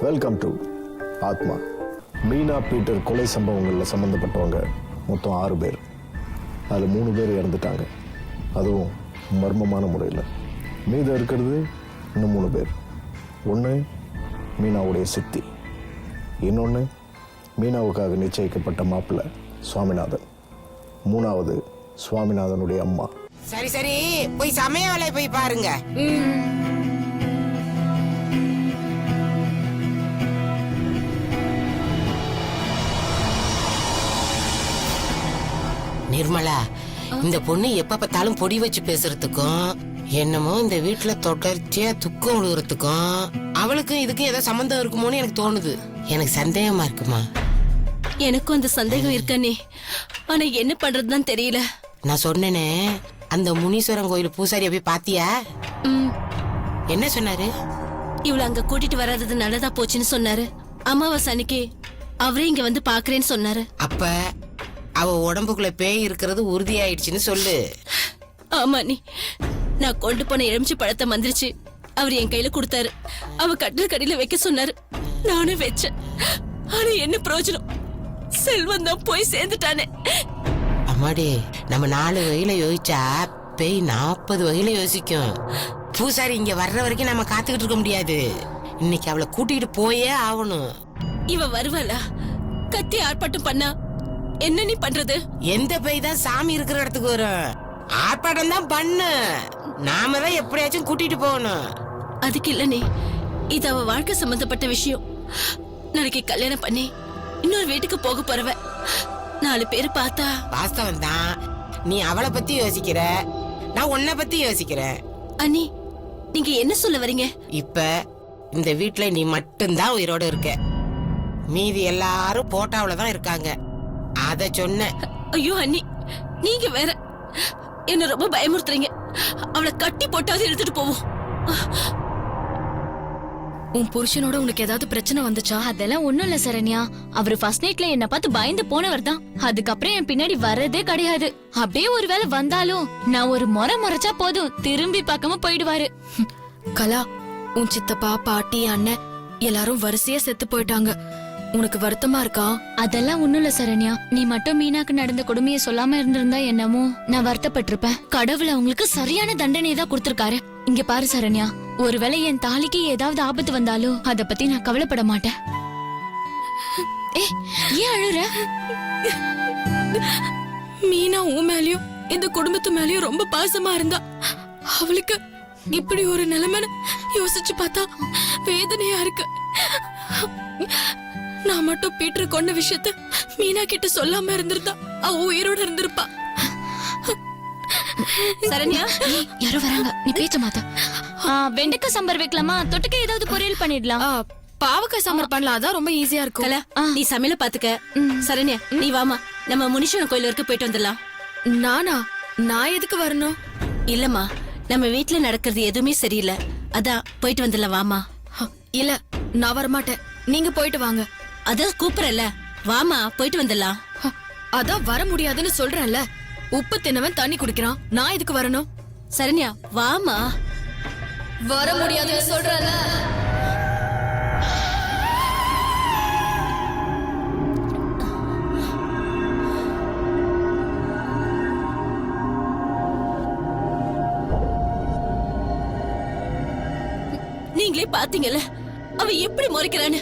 Welcome to ஆத்மா. Meena Peter கொலை சம்பவங்களில் சம்மந்தப்பட்டவங்க மொத்தம் 6 பேர். அதில் 3 பேர் இறந்துட்டாங்க, அதுவும் மர்மமான முறையில். மீதம் இருக்கிறது இன்னும் 3 பேர். ஒன்று மீனாவுடைய சித்தி, இன்னொன்று மீனாவுக்காக நிச்சயிக்கப்பட்ட மாப்பிள்ளை சுவாமிநாதன், 3வது சுவாமிநாதனுடைய அம்மா. சரி சரி, போய் சமய வேலையை போய் பாருங்க. நிர்மலா, இந்த பொண்ணு எப்ப பார்த்தாலும் பொடி வச்சு பேசுறதுக்கும் என்னமோ இந்த வீட்டுல தொடர்ச்சியா துக்கம் விழுகிறதுக்கும் அவளுக்கும் இதுக்கும் ஏதோ சம்பந்தம் இருக்குமோன்னு எனக்கு தோணுது. எனக்கு சந்தேகமா இருக்குமா? எனக்கும் அந்த சந்தேகம் இருக்கனே, ஆனா என்ன பண்றதுதான் தெரியல. நான் சொன்னேனே, அந்த முனீஸ்வரன் கோயில் பூசாரிய போய் பாத்தியா? என்ன சொன்னாரு? இவள அங்க கூட்டிட்டு வராதது நல்லதா போச்சுன்னு சொன்னாரு. அமாவாசை அன்னைக்கு அவரே இங்க வந்து பாக்குறேன்னு சொன்னாரு. அப்ப அவ உடம்புக்குள்ள பேய் இருக்கிறது உறுதியாயிடுச்சுன்னு சொல்லு. ஆமா நீ, நான் கொண்டு போன எலுமிச்சை பழத்தை மந்திரிச்சு அவர் என் கையில கொடுத்தாரு. அவ கட்டில் கடியில வைக்க சொன்னாரு, நானும் வச்சேன். ஆனா என்ன பிரயோஜனம்? செல்வம் தான் போய் சேர்ந்துட்டானே. அம்மாடி, நம்ம 4 வகையில யோசிச்சா பேய் 40 வகையில யோசிக்கும். பூசாரி இங்க வர்ற வரைக்கும் நம்ம காத்துக்கிட்டு இருக்க முடியாது. இன்னைக்கு அவளை கூட்டிட்டு போயே ஆகணும். இவ வருவாளா? கத்தி ஆர்ப்பாட்டம் பண்ணா என்ன நீ பண்றது? எந்த பேய் தான் சாமி இருக்கிற இடத்துக்கு வரும்? ஆர்ப்பாட்டம் தான் பண்ணு. நாம தான் எப்படியாச்சும் கூட்டிட்டு போகணும். அதுக்கு இல்ல நீ, இது அவ வாழ்க்கை சம்பந்தப்பட்ட விஷயம். நாளைக்கு கல்யாணம் பண்ணி இன்னொரு வீட்டுக்கு போக போறவ. 4 பேர் பார்த்தா. வாஸ்தவம் தான். நீ அவளை பத்தி யோசிக்கிற, நான் உன்னை பத்தி யோசிக்கிறேன். அண்ணி, நீங்க என்ன சொல்ல வரீங்க? இப்ப இந்த வீட்டுல நீ மட்டும்தான் உயிரோட இருக்க. மீதி எல்லாரும் போட்டாவுல தான் இருக்காங்க. அத சொன்ன. ஐயோ அண்ணி, நீங்க வேற என்ன ரொம்ப பயமுறுத்துறீங்க. அவளை கட்டி போட்டாவது எடுத்துட்டு போவோம். உன் புருஷனோட உனக்கு ஏதாவது பிரச்சனை வந்துச்சா? அதெல்லாம் ஒண்ணும் இல்ல சரண்யா. அவரு ஃபர்ஸ்ட் நைட்ல என்ன பார்த்து பயந்து போனவர் தான். அதுக்கப்புறம் என் பின்னாடி வர்றதே கிடையாது. அப்படியே ஒருவேளை வந்தாலும் நான் ஒரு முறைச்சா போதும், திரும்பி பார்க்காம போயிடுவாரு. கலா, உன் சித்தப்பா, பாட்டி, அண்ணன் எல்லாரும் வரிசையா செத்து போயிட்டாங்க. உனக்கு வருத்தமா இருக்கா? அதெல்லாம் ஒண்ணும் இல்ல சரண்யா. நீ மட்டும் மீனாக்கு நடந்த கொடுமையை சொல்லாம இருந்திருந்தா என்னமோ நான் வருத்தப்பட்டிருப்பேன். கடவுள் அவங்களுக்கு சரியான தண்டனை தான் கொடுத்திருக்காரு. இங்க பாரு சரண்யா, ஒருவேளை என் தாலிக்கு ஏதாவது ஆபத்து வந்தாலும் அத பத்தி நான் கவலைப்பட மாட்டேன். ஏன் அழுற? மீனா உன் மேலயும் இந்த குடும்பத்து மேலயும் ரொம்ப பாசமா இருந்தா. அவளுக்கு இப்படி ஒரு நிலைமைன்னு யோசிச்சு பார்த்தா வேதனையா இருக்கு. நான் மட்டும் பீட்டர் கொண்ட விஷயத்த மீனா கிட்ட சொல்லாம இருந்திருந்தா அவ உயிரோட இருந்திருப்பா. சரண்யா, யாரோ வராங்க, நீ பேச்ச மாத்த. வெண்டைக்காய் சாம்பார் வைக்கலாமா? தொட்டுக்க ஏதாவது பொரியல் பண்ணிடலாம். பாவக்காய் சாம்பார் பண்ணலாம், அதான் ரொம்ப ஈஸியா இருக்கும். கலா, நீ சமையல பாத்துக்க. சரண்யா, நீ வாமா, நம்ம முனீஸ்வரன் கோயில் வரைக்கும் போயிட்டு வந்துடலாம். நானா? நான் எதுக்கு வரணும்? இல்லம்மா, நம்ம வீட்டுல நடக்கிறது எதுவுமே சரியில்லை. அதான் போயிட்டு வந்துடலாம், வாமா. இல்ல, நான் வரமாட்டேன். நீங்க போயிட்டு வாங்க. அதான் கூப்பிடல, வாமா போயிட்டு வந்துடலாம். அதான் வர முடியாதுன்னு சொல்றேன்ல. உப்பு தின்னவன் தண்ணி குடிக்கிறான், நான் எதுக்கு வரணும்? சரண்யா, வாமா. வர முடியாதுன்னு சொல்றேன்ல. நீங்களே பாத்தீங்கல்ல அவ எப்படி முறைக்கிறான்னு.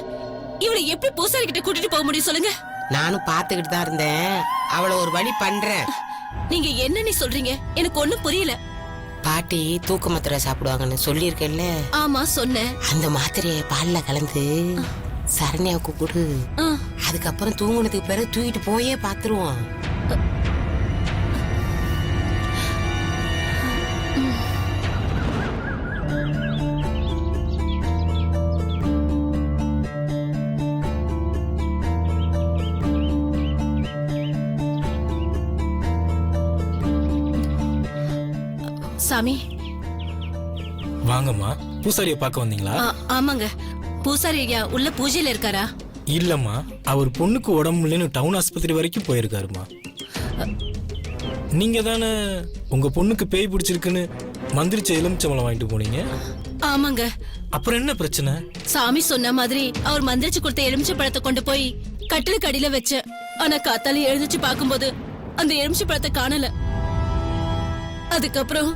இவளை எப்படி பூசாரி கிட்ட கூட்டிட்டு போக முடியும் சொல்லுங்க? நானும் பாத்துக்கிட்டு தான் இருந்தேன். அவளை ஒரு வழி பண்றேன். நீங்க என்ன நீ சொல்றீங்க? எனக்கு ஒண்ணும் புரியல. பாட்டி தூக்க மாத்திரை சாப்பிடுவாங்கன்னு சொல்லியிருக்கேன்ல. ஆமா சொன்னேன். அந்த மாத்திரையை பால்ல கலந்து சரண்யாவுக்கு கொடு. அதுக்கப்புறம் தூங்குனதுக்கு பிறகு தூக்கிட்டு போயே பாத்துருவோம். சாமி, வாங்கம்மா. பூசாரியை பார்க்க வந்தீங்களா? ஆமாங்க. பூசாரி ஐயா உள்ள பூஜையில இருக்காரா? இல்லம்மா, அவர் பொண்ணுக்கு உடம்பு இல்லைன்னு டவுன் ஆஸ்பத்திரி வரைக்கும் போயிருக்காருமா. நீங்க தானே உங்க பொண்ணுக்கு பேய் பிடிச்சிருக்குன்னு மந்திரிச்ச எலுமிச்சம்பழம் வாங்கிட்டு போனீங்க. ஆமாங்க. அப்புறம் என்ன பிரச்சனை? சாமி சொன்ன மாதிரி அவர் மந்திரிச்சு கொடுத்த எலுமிச்சை பழத்தை கொண்டு போய் கட்டிலுக்கு அடியில வச்சேன். ஆனா காத்தால எழுந்துச்சு பாக்கும்போது அந்த எலுமிச்சை பழத்தை காணல. அதுக்கப்புறம்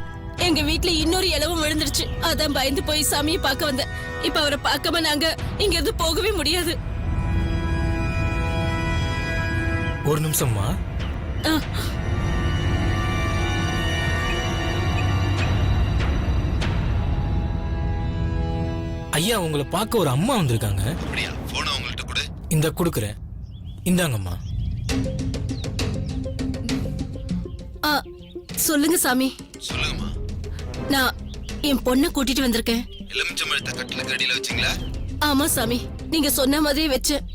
எங்க வீட்ல இன்னொரு இலவும் விழுந்துருச்சு. அதான் பயந்து போய் சாமியை பார்க்க வந்தேன். இப்ப அவரை பார்க்காம நாங்க இங்க இருந்து போகவே முடியாது. ஒரு நிமிஷம்மா. ஆ, ஐயா உங்களை பார்க்க ஒரு அம்மா வந்திருக்காங்க. அப்படியா? போன உங்கள்கிட்ட கொடு. இந்த கொடுக்குறேன். இந்தாங்கம்மா. ஆ, சொல்லுங்க சாமி. சொல்லுங்கம்மா. நான் என் பொண்ணை கூட்டிட்டு வந்திருக்கேன். எலுமிச்சம்பழத்தை கட்டிலுக்கு அடியில வச்சீங்களா? ஆமா சாமி, நீங்க சொன்ன மாதிரியே வச்சேன்.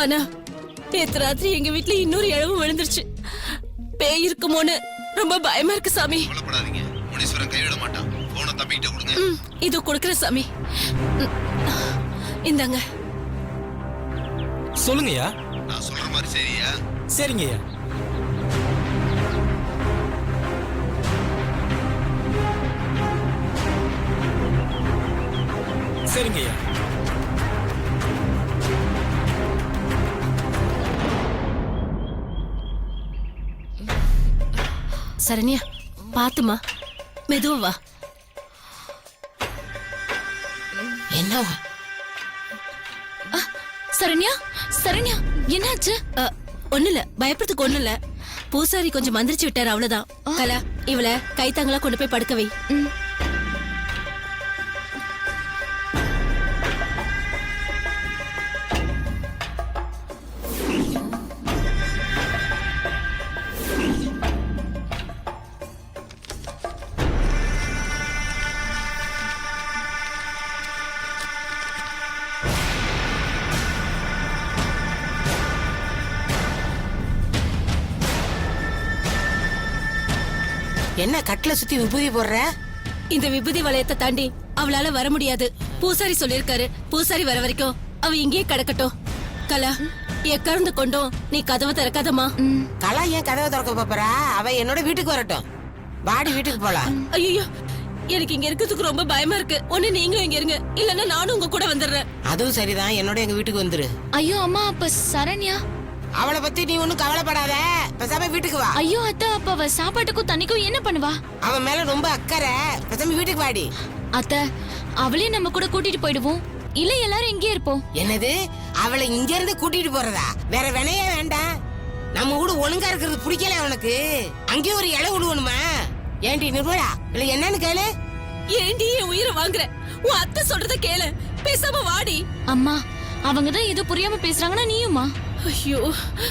ஆனா நேத்து ராத்திரி எங்க வீட்ல இன்னொரு இழவு விழுந்துருச்சு. பேய் இருக்குமோன்னு ரொம்ப பயமா இருக்கு சாமி. கவலைப்படாதீங்க, முனீஸ்வரன் கைவிட மாட்டான். போன தம்பிக்கிட்ட கொடுங்க. இது கொடுக்குற சாமி. ம், இந்தாங்க. சொல்லுங்கய்யா. நான் சொல்ற மாதிரி சரியா? சரிங்கய்யா. சரிங்கய்யா. சரண்யா, பாத்துமா, மெதுவா வா. என்ன சரண்யா, சரண்யா, என்னாச்சு? ஒண்ணு இல்ல, பயப்படுறதுக்கு ஒண்ணு இல்ல. பூசாரி கொஞ்சம் மந்திரிச்சு விட்டாரு, அவ்வளவுதான். கலா, இவள கைத்தாங்களா கொண்டு போய் படுக்க வை. என்ன கட்டில சுத்தி விபூதி போடுற? இந்த விபூதி வளையத்தை தாண்டி அவளால வர முடியாது. பூசாரி சொல்லிருக்காரு, பூசாரி வர வரைக்கும் அவ இங்கேயே கிடக்கட்டும். கலா, எக்கார்ந்து கொண்டும் நீ கதவை திறக்காதம்மா. கலா ஏன் கதவை திறக்க பாப்பறா? அவ என்னோட வீட்டுக்கு வரட்டும். வாடி, வீட்டுக்கு போலாம். ஐயோ, எனக்கு இங்க இருக்கிறதுக்கு ரொம்ப பயமா இருக்கு. ஒண்ணு நீங்களும் இங்க இருங்க, இல்லன்னா நானும் உங்க கூட வந்துடுறேன். அதுவும் சரிதான், என்னோட எங்க வீட்டுக்கு வந்துரு. ஐயோ அம்மா, அப்ப சரண்யா? அவளை பத்தி நீ ஒண்ணும் கவலைப்படாத, பேசாம வீட்டுக்கு வா. ஐயோ அத்தை, அப்ப அவ சாப்பாட்டுக்கும் தண்ணிக்கும் என்ன பண்ணுவா? அவன் மேல ரொம்ப அக்கறை, பேசாம வீட்டுக்கு வாடி. அத்தை, அவளையும் நம்ம கூட கூட்டிட்டு போயிடுவோம். இல்ல எல்லாரும் இங்கே இருப்போம். என்னது, அவளை இங்க இருந்து கூட்டிட்டு போறதா? வேற வினையே வேண்டாம். நம்ம கூட ஒழுங்கா இருக்கிறது பிடிக்கல அவனுக்கு. அங்கேயும் ஒரு இலை விடுவணுமா? ஏண்டி நிர்மலா, இல்ல என்னன்னு கேளு. ஏண்டி என் உயிரை வாங்குற? உன் அத்தை சொல்றத கேளு, பேசாம வாடி. அம்மா, அவங்க தான் ஏதோ புரியாம பேசுறாங்கன்னா நீயுமா? ஐயோ,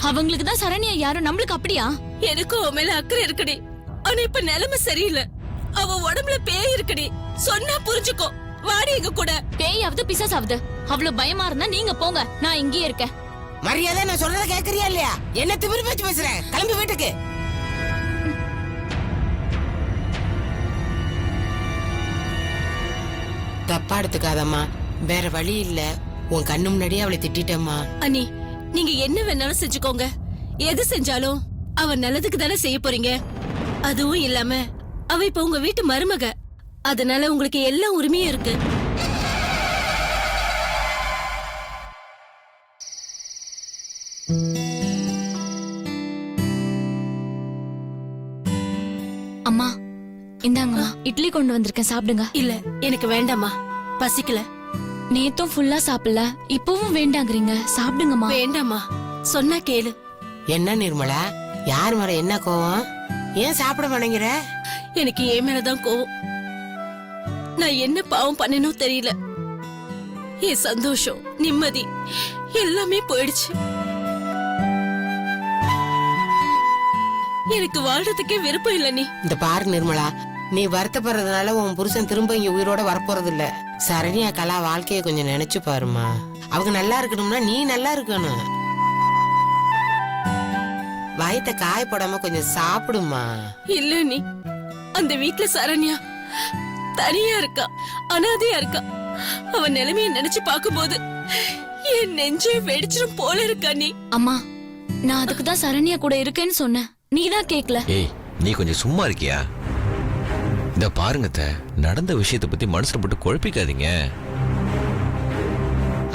அவங்களுக்கு தான் சரண்யா யாரும், நம்மளுக்கு அப்படியா? எனக்கும் அவன் மேல அக்கறை இருக்குடி. ஆனா இப்ப நிலைமை சரியில்லை. அவ உடம்புல பேய் இருக்குடி, சொன்னா புரிஞ்சுக்கோ. வாடி எங்க கூட. பேயாவது பிசாசாவது, அவ்வளவு பயமா இருந்தா நீங்க போங்க, நான் இங்கேயே இருக்கேன். மரியாதை நான் சொல்றத கேக்குறியா இல்லையா? என்ன திமிரு பேச்சு பேசுற? கிளம்பி வீட்டுக்கு. தப்பா எடுத்துக்காதம்மா, வேற வழி இல்ல. உன் கண்ணு முன்னாடியே அவளை திட்டம்மா. அண்ணி, நீங்க என்ன வேணாலும் செஞ்சுக்கோங்க. எது செஞ்சாலும் அவ நல்லதுக்கு தானே செய்ய போறீங்க. அதுவும் இல்லாம அவ இப்ப உங்க வீட்டு மருமக, அதனால உங்களுக்கு எல்லா உரிமையும் இருக்கு. அம்மா, இந்தாங்கம்மா, இட்லி கொண்டு வந்திருக்கேன், சாப்பிடுங்க. இல்ல, எனக்கு வேண்டாமா, பசிக்கல. நேத்தும் ஃபுல்லா சாப்பிடல, இப்பவும் வேண்டாங்கறீங்க, சாப்பிடுங்கம்மா. வேண்டாமா, சொன்னா கேளு. என்ன நிர்மலா, யார் மேல என்ன கோவம்? ஏன் சாப்பிட மாட்டேங்கிற? எனக்கு என் மேலதான் கோவம். நான் என்ன பாவம் பண்ணனோ தெரியல. என் சந்தோஷம், நிம்மதி எல்லாமே போயிடுச்சு. எனக்கு வாழ்றதுக்கே விருப்பம் இல்ல. நீ இந்த பாரு நிர்மலா, நீ வருத்தப்படுறதுனால உன் புருஷன் திரும்ப இங்க உயிரோட வரப்போறது இல்ல. சரண்யா கலா வாழ்க்கைய கொஞ்சம் நினைச்சு பாருமா. அவங்க நல்லா இருக்கணும்னா நீ நல்லா இருக்கணும். வயத்தை காயப்படாம கொஞ்சம் சாப்பிடுமா. இல்ல, நீ அந்த வீட்டுல சரண்யா தனியா இருக்கா, அனாதையா இருக்கா. அவன் நிலைமைய நினைச்சு பாக்கும்போது என் நெஞ்சே வெடிச்சிடும் போல இருக்கா. நீ அம்மா, நான் அதுக்கு தான் சரண்யா கூட இருக்கேன்னு சொன்னேன், நீதான் கேக்கல. ஏய், நீ கொஞ்சம் சும்மா இருக்கியா? இந்த பாருங்க அத்தை, நடந்த விஷயத்தை பத்தி மனசுல போட்டு குழப்பிக்காதீங்க.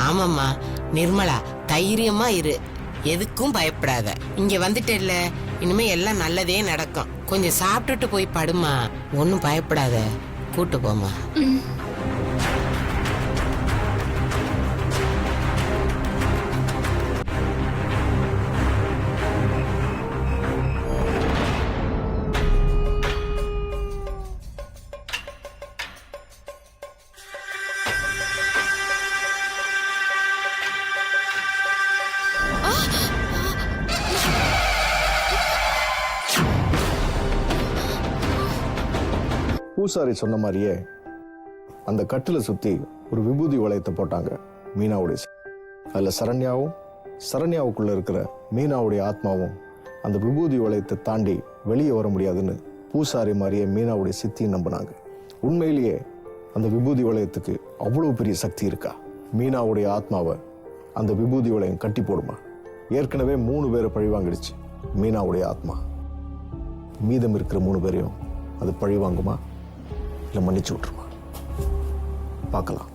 ஆமாம்மா நிர்மலா, தைரியமா இரு, எதுக்கும் பயப்படாத. இங்க வந்துட்டேல்ல, இனிமே எல்லாம் நல்லதே நடக்கும். கொஞ்சம் சாப்பிட்டுட்டு போய் படுமா, ஒன்னும் பயப்படாத. கூட்டு போமா. பூசாரி சொன்ன மாதிரியே அந்த கட்டில சுத்தி ஒரு விபூதி வளையத்தை போட்டாங்க மீனாவுடைய. அதுல சரண்யாவுக்குள்ள இருக்கிற மீனாவுடைய ஆத்மாவும் அந்த விபூதி வளையத்தை தாண்டி வெளியே வர முடியாதுன்னு பூசாரி மாதிரியே மீனாவுடைய சித்தியும் நம்பினாங்க. உண்மையிலேயே அந்த விபூதி வளையத்துக்கு அவ்வளவு பெரிய சக்தி இருக்கா? மீனாவுடைய ஆத்மாவை அந்த விபூதி வளையம் கட்டி போடுமா? ஏற்கனவே 3 பேரை பழிவாங்கிடுச்சு மீனாவுடைய ஆத்மா. மீதம் இருக்கிற 3 பேரையும் அது பழிவாங்குமா, இல்லை மன்னிச்சு விட்டுருமா? பார்க்கலாம்.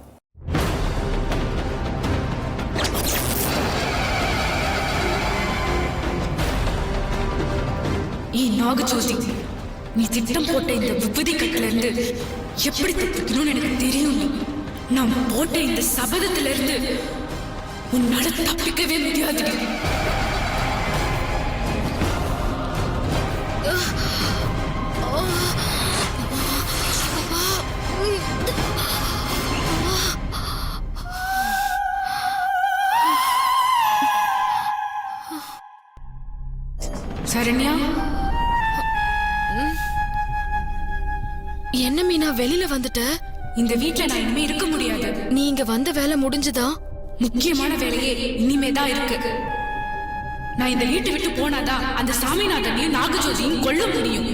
நாகஜோதி, நீ திட்டம் போட்ட இந்த விபூதி கட்டில இருந்து எப்படி தப்பிக்கணும்னு எனக்கு தெரியும். நான் போட்ட இந்த சபதத்துல இருந்து உன்னால தப்பிக்கவே முடியாது. சரண்யா, என்ன மீனா வெளியில வந்துட்ட? இந்த வீட்ல நான் இனிமே இருக்க முடியாது. நீ இங்க வந்த வேலை முடிஞ்சுதா? முக்கியமான வேலையே இனிமேதான் இருக்கு. நான் இந்த வீட்டை விட்டு போனாதான் அந்த சாமிநாதனையும் நாகஜோதியும் கொல்ல முடியும்.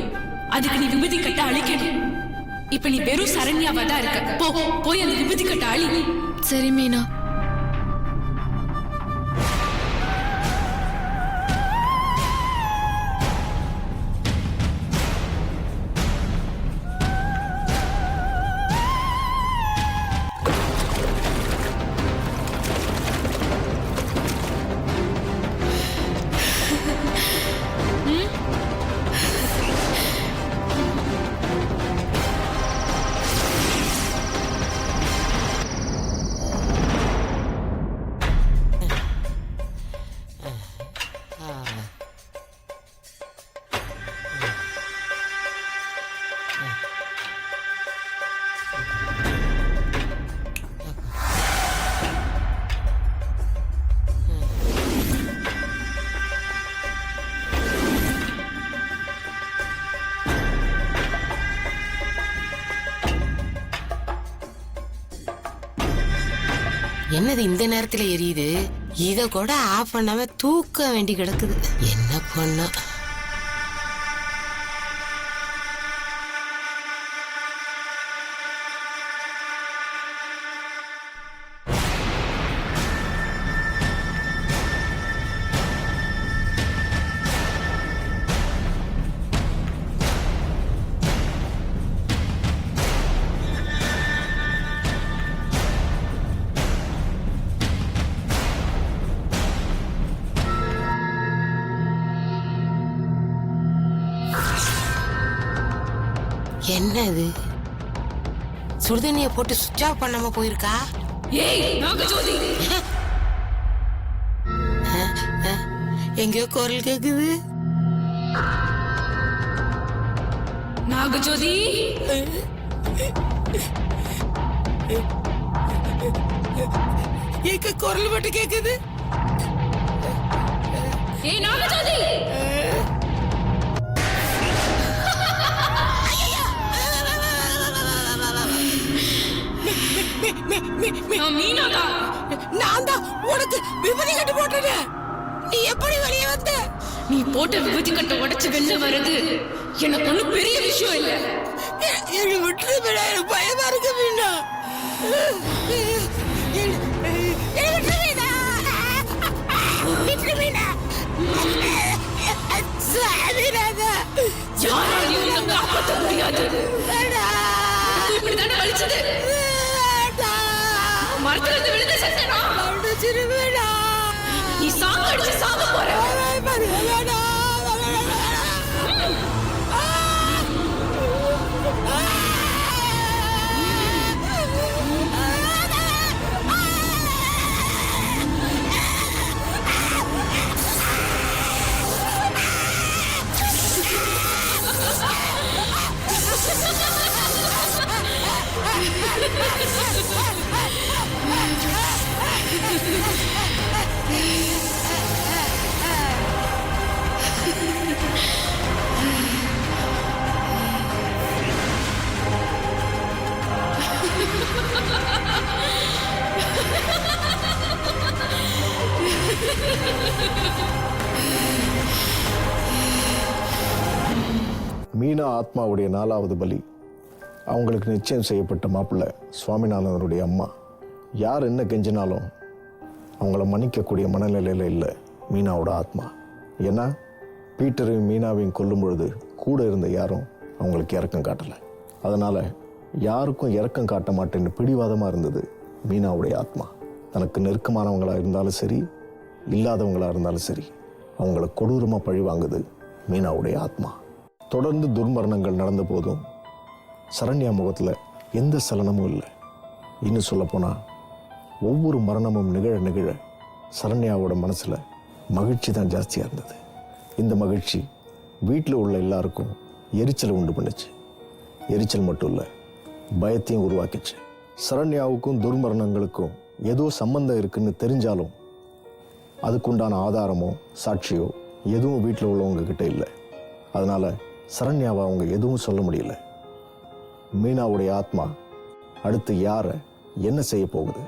அதுக்கு நீ விபூதி கட்ட அழிக்கணும். இப்ப நீ வெறும் சரண்யாவா தான் இருக்க. போய் அந்த விபூதி கட்ட அழி. சரி மீனா. என்னது இந்த நேரத்துல எரியுது? இத கூட ஆஃப் பண்ணாம தூக்க வேண்டி கிடக்குது. என்ன பண்ண? என்னது? சுடுதண்ணிய போட்டு சுவிட்ச் ஆஃப் பண்ணாம போயிருக்கா? ஏய் நாகஜோதி, எங்கேயோ குரல் கேக்குது. நாகஜோதி, எங்க குரல் மட்டும் கேக்குது. ஏய் நாகஜோதி, நான் தான் உனக்கு விபதி கட்டு போட்டேன். நீ எப்படி வெளியே வந்த? நீ போட்ட விபூதி கட்டை உடைச்சு வெளில வர்றது எனக்கு ஒண்ணும் பெரிய விஷயம் இல்ல. என்னை விட்டு எனக்கு பயமா இருக்கு மீனா. யாராலையும் காப்பாற்ற முடியாது. கிடைச்சது? மரத்துல இருந்து விழுந்து செத்தனா? நீ சாக அடிச்சு சாக போற. மீனா ஆத்மாவுடைய 4வது பலி. அவங்களுக்கு நிச்சயம் செய்யப்பட்ட மாப்பிள்ளை சுவாமிநாதனுடைய அம்மா. யார் என்ன கெஞ்சினாலும் அவங்கள மன்னிக்கக்கூடிய மனநிலையில் இல்லை மீனாவோட ஆத்மா. ஏன்னா பீட்டரையும் மீனாவையும் கொல்லும் பொழுது கூட இருந்த யாரும் அவங்களுக்கு இரக்கம் காட்டலை. அதனால் யாருக்கும் இரக்கம் காட்ட மாட்டேன்னு பிடிவாதமாக இருந்தது மீனாவுடைய ஆத்மா. தனக்கு நெருக்கமானவங்களாக இருந்தாலும் சரி, இல்லாதவங்களாக இருந்தாலும் சரி, அவங்கள கொடூரமாக பழி வாங்குது மீனாவுடைய ஆத்மா. தொடர்ந்து துர்மரணங்கள் நடந்த போதும் சரண்யா முகத்தில் எந்த சலனமும் இல்லை. இன்னும் சொல்லப்போனால் ஒவ்வொரு மரணமும் நிகழ நிகழ சரண்யாவோட மனசில் மகிழ்ச்சி தான் ஜாஸ்தியாக இருந்தது. இந்த மகிழ்ச்சி வீட்டில் உள்ள எல்லாருக்கும் எரிச்சலை உண்டு பண்ணுச்சு. எரிச்சல் மட்டும் இல்லை, பயத்தையும் உருவாக்கிச்சு. சரண்யாவுக்கும் துர்மரணங்களுக்கும் ஏதோ சம்பந்தம் இருக்குன்னு தெரிஞ்சாலும் அதுக்குண்டான ஆதாரமோ சாட்சியோ எதுவும் வீட்டில் உள்ளவங்க கிட்ட இல்லை. அதனால சரண்யாவை அவங்க எதுவும் சொல்ல முடியல. மீனாவுடைய ஆத்மா அடுத்து யாரை என்ன செய்ய போகுது?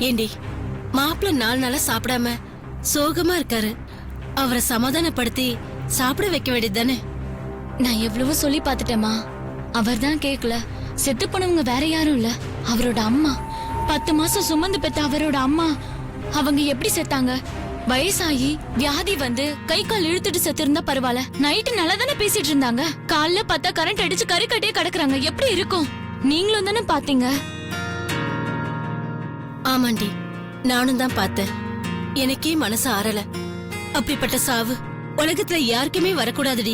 ஏண்டி மாப்பிள்ள 4 நாளா சாப்பிடாம சோகமா இருக்காரு. அவரை சமாதானப்படுத்தி சாப்பிட வைக்க வேண்டியது தானே? நான் எவ்வளவோ சொல்லி பார்த்துட்டேமா, அவர் தான் கேட்கல. செத்து போனவங்க வேற யாரும் இல்ல, அவரோட அம்மா. 10 மாசம் சுமந்து பெத்த அவரோட அம்மா. அவங்க எப்படி செத்தாங்க? வயசாகி வியாதி வந்து கை கால் இழுத்துட்டு செத்து இருந்தா பரவாயில்ல. நைட்டு நல்லா தானே பேசிட்டு இருந்தாங்க. காலைல பார்த்தா கரண்ட் அடிச்சு கறி கட்டியே கிடக்குறாங்க. எப்படி இருக்கும்? நீங்களும் தானே பாத்தீங்க. ஆமாண்டி, நானும் தான் பார்த்தேன். எனக்கே மனசு ஆறல. அப்படிப்பட்ட சாவு உலகத்துல யாருக்குமே வரக்கூடாதுடி.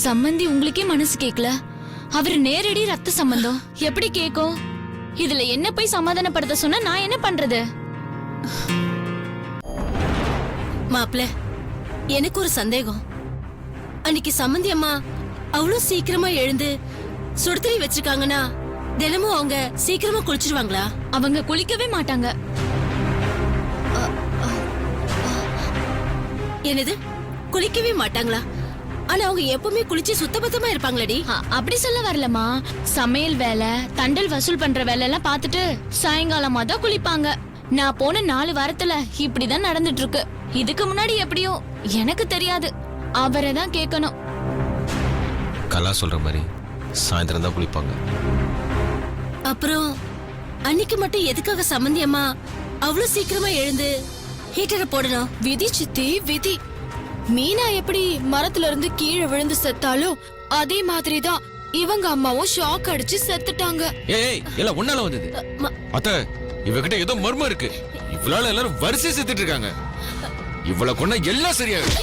சம்பந்தி உங்களுக்கே மனசு கேக்கல. அவர் நேரடி ரத்த சம்பந்தம், எப்படி கேக்கும்? இதுல என்ன போய் சமாதானப்படுத்த சொன்னா நான் என்ன பண்றது? மாப்பிள்ள, எனக்கு ஒரு சந்தேகம். அன்னைக்கு சம்பந்தி அம்மா அவ்வளவு சீக்கிரமா எழுந்து சுடுதண்ணி வச்சிருக்காங்கன்னா தினமும் அவங்க சீக்கிரமா குளிச்சிருவாங்களா? அவங்க குளிக்கவே மாட்டாங்க. என்னது, குளிக்கவே மாட்டாங்களா? ஆனா அவங்க எப்பவுமே குளிச்சு சுத்தபத்தமா இருப்பாங்களடி. அப்படி சொல்ல வரலமா. சமையல் வேலை, தண்டல் வசூல் பண்ற வேலை எல்லாம் பார்த்துட்டு சாயங்காலமா தான் குளிப்பாங்க. நான் போன 4 வாரத்துல இப்படிதான் நடந்துட்டு இருக்கு. இதுக்கு முன்னாடி எப்படியோ எனக்கு தெரியாது. அவரை தான் கேட்கணும். கலா சொல்ற மாதிரி சாயந்தரம் தான் குளிப்பாங்க. அப்புறம் அன்னைக்கு மட்டும் எதுக்காக சம்பந்தி அம்மா அவ்வளவு சீக்கிரமா எழுந்து ஹீட்டரை போடணும்? விதி சித்தி, விதி. மீனா எப்படி மரத்துல இருந்து கீழே விழுந்து செத்தாலோ அதே மாதிரிதான் இவங்க அம்மாவும் ஷாக் அடிச்சு செத்துட்டாங்க. ஏய் எல்லாம் ஒன்னால வந்தது. அத்த, இவகிட்ட ஏதோ மர்மம் இருக்கு. இவளால எல்லாரும் வரிசை செத்துட்டு இருக்காங்க. இவள கொன்னா எல்லாம் சரியாகும்.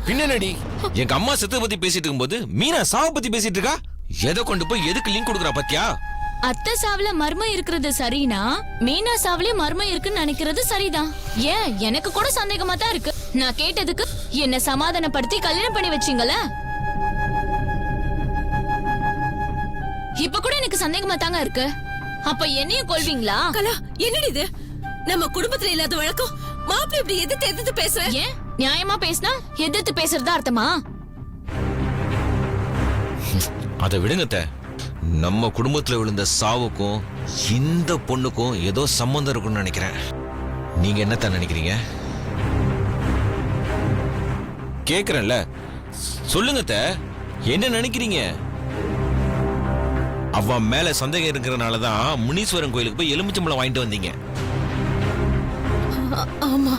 பின்னடி எங்க அம்மா செத்த பத்தி பேசிட்டு இருக்கும்போது மீனா சாவ பத்தி பேசிட்டு இருக்கா. எதை கொண்டு போய் எதுக்கு லிங்க் கொடுக்குறா பாத்தியா? அத்தை சாவுல மர்மம் இருக்கிறது சரினா, மீனா சாவுல மர்மம் இருக்குன்னு நினைக்கிறது சரிதான். ஏன், எனக்கு கூட சந்தேகமா தான் இருக்கு. நான் கேட்டதுக்கு என்ன சமாதானப்படுத்தி கல்யாணம் பண்ணி வச்சீங்களா? இப்ப கூட எனக்கு சந்தேகமா தாங்க இருக்கு. அப்ப என்னையும் கொல்வீங்களா? கலா, என்னடி இது? நம்ம குடும்பத்துல இல்லாத வழக்கம் மாப்பிள்ளை இப்படி எதிர்த்து பேசுற. ஏன், நியாயமா பேசினா எதிர்த்து பேசுறதா அர்த்தமா? அதை விடுங்க அத்தை. நம்ம குடும்பத்துல விழுந்த சாவுக்கும் இந்த பொண்ணுக்கும் ஏதோ சம்பந்தம் இருக்குன்னு நினைக்கிறேன். நீங்க என்னத்தான் நினைக்கிறீங்க? கேக்குறேன்ல, சொல்லுங்க அத்தை. என்ன நினைக்கிறீங்க? அவன் மேல சந்தேகம் இருக்கிறதுனாலதான் முனீஸ்வரன் கோயிலுக்கு போய் எலுமிச்சம்பழம் வாங்கிட்டு வந்தீங்க. ஆமா.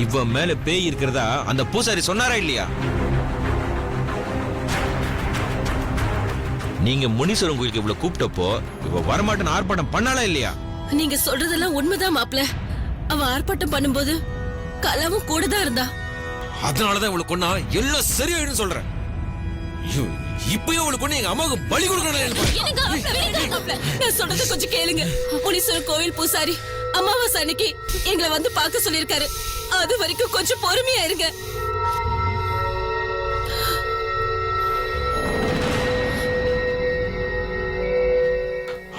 இவன் மேல பேய் இருக்கிறதா அந்த பூசாரி சொன்னாரா இல்லையா? நீங்க முனீஸ்வரன் கோயிலுக்கு இவ்வளவு கூப்பிட்டப்போ இவ வரமாட்டேன்னு ஆர்ப்பாட்டம் பண்ணாலா இல்லையா? நீங்க சொல்றதெல்லாம் உண்மைதான் மாப்ள. அவ ஆர்ப்பாட்டம் பண்ணும்போது கலாவும் கூட தான் இருந்தா. அதனாலதான் இவளுக்கு கொண்டா எல்லாம் சரியாயிடும் சொல்றேன். இப்பயும் அவளுக்கு கொண்டு எங்க அம்மாவுக்கு பலி கொடுக்கணும். நான் சொல்றத கொஞ்சம் கேளுங்க. முனீஸ்வரன் கோவில் பூசாரி அமாவாசை அன்னைக்கு எங்களை வந்து பார்க்க சொல்லிருக்காரு. அது வரைக்கும் கொஞ்சம் பொறுமையா இருங்க.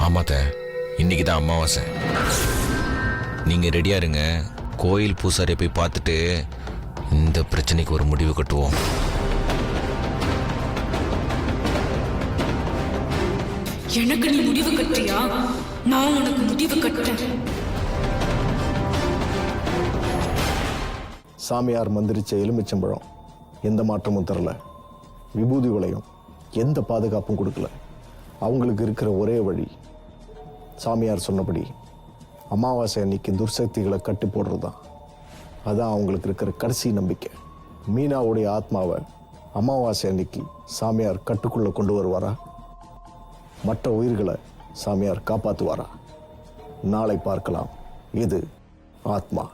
ஆமாத்த, இன்னைக்குதான் அமாவாசை. நீங்க ரெடியா இருங்க. கோயில் பூசாரியை போய் பார்த்துட்டு இந்த பிரச்சனைக்கு ஒரு முடிவு கட்டுவோம். எனக்கு நீ முடிவு கட்டியா? நான் உனக்கு முடிவு கட்டுறேன். சாமியார் மந்திரிச்ச எலுமிச்சம்பழம் எந்த மாற்றமும் தரல. விபூதி வளையம் எந்த பாதுகாப்பும் கொடுக்கல. அவங்களுக்கு இருக்கிற ஒரே வழி சாமியார் சொன்னபடி அமாவாசை அன்னைக்கு துர்சக்திகளை கட்டி போடுறது தான். அதான் அவங்களுக்கு இருக்கிற கடைசி நம்பிக்கை. மீனாவுடைய ஆத்மாவை அமாவாசை அன்னைக்கு சாமியார் கட்டுக்குள்ள கொண்டு வருவாரா? மற்ற உயிர்களை சாமியார் காப்பாற்றுவாரா? நாளை பார்க்கலாம். இது ஆத்மா.